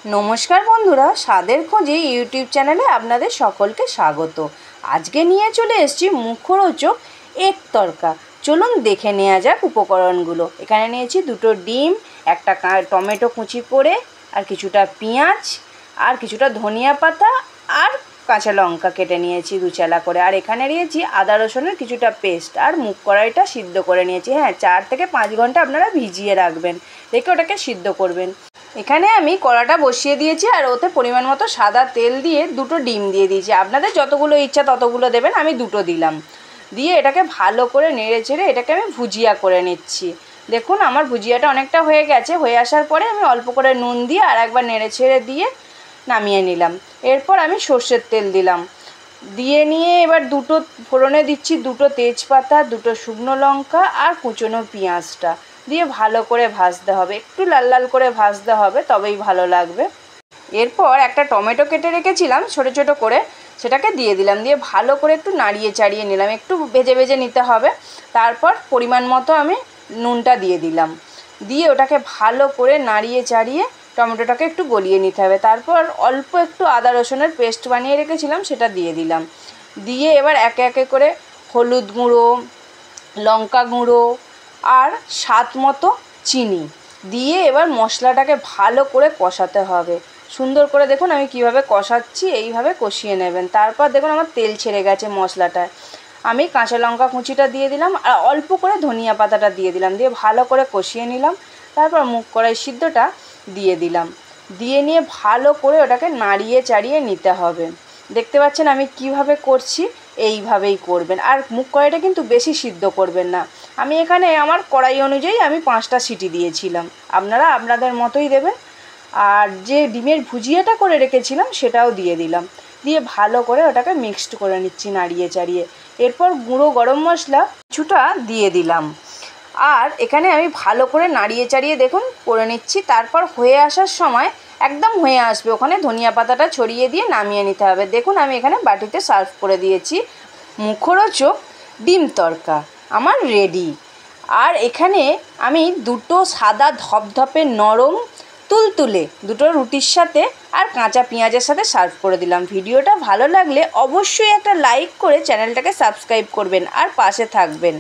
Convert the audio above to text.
নমস্কার বন্ধুরা, স্বাদের খোঁজে ইউটিউব চ্যানেলে আপনাদের সকলকে স্বাগত। আজকে নিয়ে চলে এসেছি মুখরোচক এগ তরকা। চলুন দেখে নেওয়া যাক উপকরণগুলো। এখানে নিয়েছি দুটো ডিম, একটা টমেটো কুচি করে, আর কিছুটা পেঁয়াজ, আর কিছুটা ধনিয়া পাতা, আর কাঁচা লঙ্কা কেটে নিয়েছি দুচালা করে। আর এখানে নিয়েছি আদা রসুনের কিছুটা পেস্ট, আর মুগ কড়াইটা সিদ্ধ করে নিয়েছি। 4 থেকে 5 ঘন্টা আপনারা ভিজিয়ে রাখবেন, রেখে ওটাকে সিদ্ধ করবেন। এখানে আমি কড়াটা বসিয়ে দিয়েছি, আর ওতে পরিমাণ মতো সাদা তেল দিয়ে দুটো ডিম দিয়ে দিয়েছি। আপনাদের যতগুলো ইচ্ছা ততগুলো দেবেন, আমি দুটো দিলাম। দিয়ে এটাকে ভালো করে নেড়ে চেড়ে এটাকে আমি ভুজিয়া করে নিচ্ছি। দেখুন আমার ভুজিয়াটা অনেকটা হয়ে গেছে। হয়ে আসার পরে আমি অল্প করে নুন দিয়ে আর একবার নেড়ে ছেড়ে দিয়ে নামিয়ে নিলাম। এরপর আমি সর্ষের তেল দিলাম, দিয়ে নিয়ে এবার দুটো ফোড়নে দিচ্ছি দুটো তেজপাতা, দুটো শুকনো লঙ্কা, আর কুচনো পেঁয়াজটা দিয়ে ভালো করে ভাজতে হবে। একটু লাল লাল করে ভাজতে হবে, তবেই ভালো লাগবে। এরপর একটা টমেটো কেটে রেখেছিলাম ছোটো ছোটো করে, সেটাকে দিয়ে দিলাম। দিয়ে ভালো করে একটু নাড়িয়ে চাড়িয়ে নিলাম, একটু ভেজে ভেজে নিতে হবে। তারপর পরিমাণ মতো আমি নুনটা দিয়ে দিলাম, দিয়ে ওটাকে ভালো করে নাড়িয়ে চাড়িয়ে টমেটোটাকে একটু গলিয়ে নিতে হবে। তারপর অল্প একটু আদা রসুনের পেস্ট বানিয়ে রেখেছিলাম, সেটা দিয়ে দিলাম। দিয়ে এবার একে একে করে হলুদ গুঁড়ো, লঙ্কা গুঁড়ো, আর স্বাদ মতো চিনি দিয়ে এবার মশলাটাকে ভালো করে কষাতে হবে সুন্দর করে। দেখুন আমি কিভাবে কষাচ্ছি, এইভাবে কষিয়ে নেবেন। তারপর দেখুন আমার তেল ছেড়ে গেছে মশলাটায়। আমি কাঁচা লঙ্কা কুচিটা দিয়ে দিলাম, আর অল্প করে ধনিয়া পাতাটা দিয়ে দিলাম, দিয়ে ভালো করে কষিয়ে নিলাম। তারপর মুগ কড়াই সিদ্ধটা দিয়ে দিলাম, দিয়ে নিয়ে ভালো করে ওটাকে নাড়িয়ে চাড়িয়ে নিতে হবে। দেখতে পাচ্ছেন আমি কিভাবে করছি, এইভাবেই করবেন। আর মুগ কড়াইটা কিন্তু বেশি সিদ্ধ করবেন না। আমি এখানে আমার কড়াই অনুযায়ী আমি 5টা সিটি দিয়েছিলাম, আপনারা আপনাদের মতোই দেবেন। আর যে ডিমের ভুজিয়াটা করে রেখেছিলাম সেটাও দিয়ে দিলাম, দিয়ে ভালো করে ওটাকে মিক্সড করে নিচ্ছি নাড়িয়ে চাড়িয়ে। এরপর গুঁড়ো গরম মশলা কিছুটা দিয়ে দিলাম, আর এখানে আমি ভালো করে নাড়িয়ে চাড়িয়ে দেখুন করে নিচ্ছি। তারপর হয়ে আসার সময় একদম হয়ে আসবে, ওখানে ধনিয়া পাতাটা ছড়িয়ে দিয়ে নামিয়ে নিতে হবে। দেখুন আমি এখানে বাটিতে সার্ভ করে দিয়েছি। মুখরোচক ডিম তরকা আমার রেডি। আর এখানে আমি দুটো সাদা ধপধপে নরম তুলতুলে দুটো রুটির সাথে আর কাঁচা পেঁয়াজের সাথে সার্ভ করে দিলাম। ভিডিওটা ভালো লাগলে অবশ্যই একটা লাইক করে চ্যানেলটাকে সাবস্ক্রাইব করবেন আর পাশে থাকবেন।